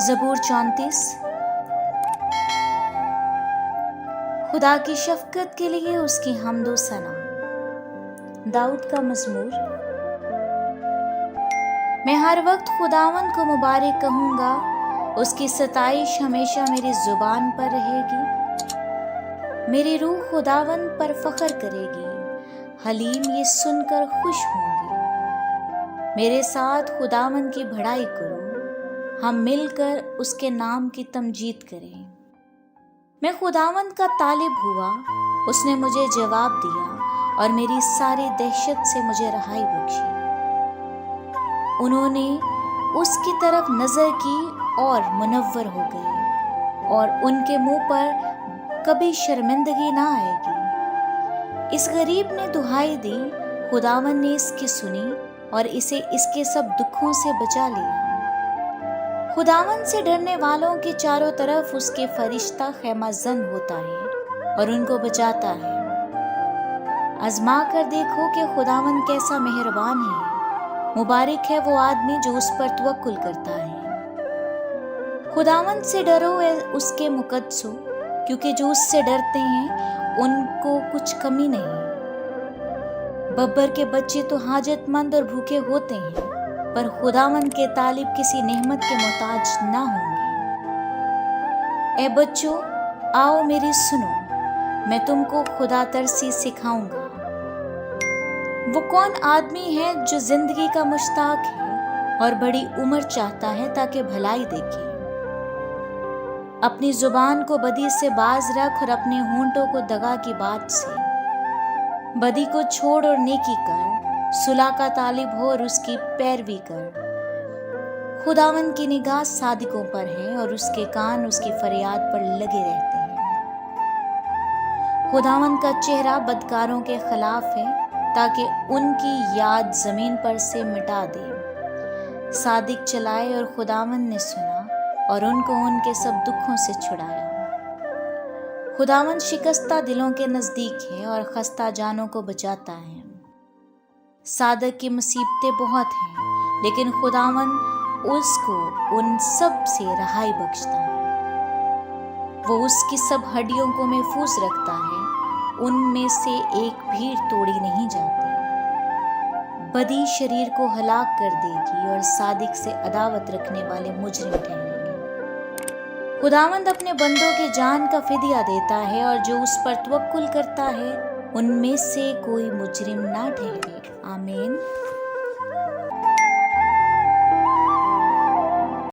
ज़बूर 34। खुदा की शफ़क़त के लिए उसकी हम्द व सना। दाऊद का मज़मूर। मैं हर वक्त खुदावंद को मुबारक कहूँगा, उसकी सताइश हमेशा मेरी ज़ुबान पर रहेगी। मेरी रूह खुदावंद पर फ़ख्र करेगी, हलीम ये सुनकर खुश होंगी। मेरे साथ खुदावंद की बढ़ाई करो, हम मिलकर उसके नाम की तमजीद करें। मैं खुदावंद का तालिब हुआ, उसने मुझे जवाब दिया और मेरी सारी दहशत से मुझे रहाई बख्शी। उन्होंने उसकी तरफ नज़र की और मुनव्वर हो गए, और उनके मुंह पर कभी शर्मिंदगी ना आएगी। इस गरीब ने दुहाई दी, खुदावंद ने इसकी सुनी और इसे इसके सब दुखों से बचा लिया। खुदावंद से डरने वालों के चारों तरफ उसके फरिश्ता खैमाजन होता है और उनको बचाता है। आजमा कर देखो कि खुदावंद कैसा मेहरबान है। मुबारक है वो आदमी जो उस पर तवक्कुल करता है। खुदावंद से डरो उसके मुकद्दसों, क्योंकि जो उससे डरते हैं उनको कुछ कमी नहीं। बब्बर के बच्चे तो हाजतमंद और भूखे होते हैं, पर खुदावंद के तालिब किसी नेमत के मोहताज ना होंगे। ए बच्चों, आओ मेरी सुनो, मैं तुमको खुदा तरसी सिखाऊंगा। वो कौन आदमी है जो जिंदगी का मुश्ताक है और बड़ी उम्र चाहता है ताकि भलाई देखे। अपनी जुबान को बदी से बाज रख और अपने होंठों को दगा की बात से। बदी को छोड़ और नेकी कर, सुलह का तालिब हो और उसकी पैरवी कर। खुदावंद की निगाह सादिकों पर है और उसके कान उसकी फरियाद पर लगे रहते हैं। खुदावंद का चेहरा बदकारों के खिलाफ है, ताकि उनकी याद जमीन पर से मिटा दे। सादिक चलाए और खुदावंद ने सुना और उनको उनके सब दुखों से छुड़ाया। खुदावंद शिकस्ता दिलों के नजदीक है और खस्ता जानों को बचाता है। सादक की मुसीबतें बहुत हैं, लेकिन खुदावंद उसको उन सब से रहाई बख्शता है। वो उसकी सब हड्डियों को महफूज रखता है, उनमें से एक भी तोड़ी नहीं जाती। बदी शरीर को हलाक कर देगी और सादिक से अदावत रखने वाले मुजरिम ठहरेंगे। खुदावंद अपने बंदों की जान का फिदिया देता है, और जो उस पर तवक्कुल करता है उनमें से कोई मुजरिम ना ठहरे। आमीन।